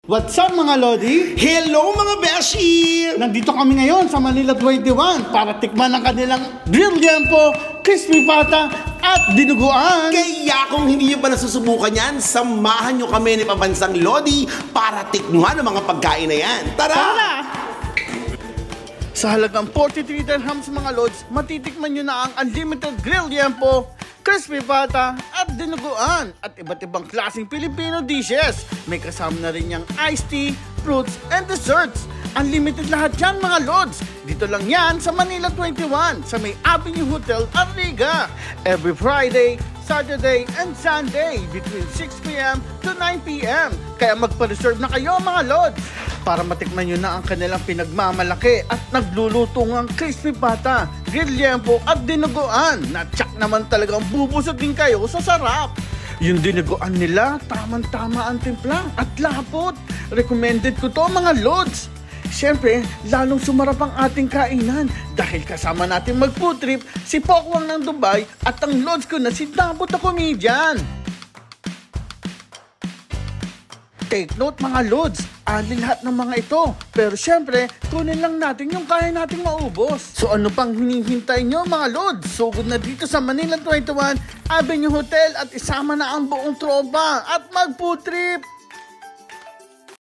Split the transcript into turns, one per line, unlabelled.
What's up mga Lodi?
Hello mga Beshi!
Nandito kami ngayon sa Manila 21 para tikman ang kanilang grilled yempo, crispy pata at dinuguan.
Kaya kung hindi nyo pa nasusubukan yan, samahan nyo kami ni Pabansang Lodi para tikman ang mga pagkain na yan. Tara!
Sa halagang 43 dirhams mga Lods, matitikman nyo na ang unlimited grilled yempo, crispy pata at dinuguan at iba't ibang klaseng Filipino dishes. May kasama na rin yung iced tea, fruits, and desserts. Unlimited lahat yan mga Lods. Dito lang yan sa Manila 21 sa May Avenue Hotel, Arriga. Every Friday, Saturday, and Sunday between 6 p.m. to 9 p.m. Kaya magpa-reserve na kayo mga Lods para matikman nyo na ang kanilang pinagmamalaki at naglulutong ang crispy pata, grilled yempo at dinuguan na tsak naman talagang bubusog din kayo sa sarap. Yung dinuguan nila, tamang-tama ang timpla at lapot. Recommended ko to mga Lods. Siyempre, lalong sumarap ang ating kainan dahil kasama natin mag-food trip si Pokwang ng Dubai at ang Lods ko na si Dabot the Comedian. Take note mga Lods, alin lahat ng mga ito. Pero siyempre, kunin lang natin yung kaya nating maubos. So ano pang hinihintay nyo mga Lods? Sugod na dito sa Manila 21 Avenue Hotel at isama na ang buong tropa at mag-food trip!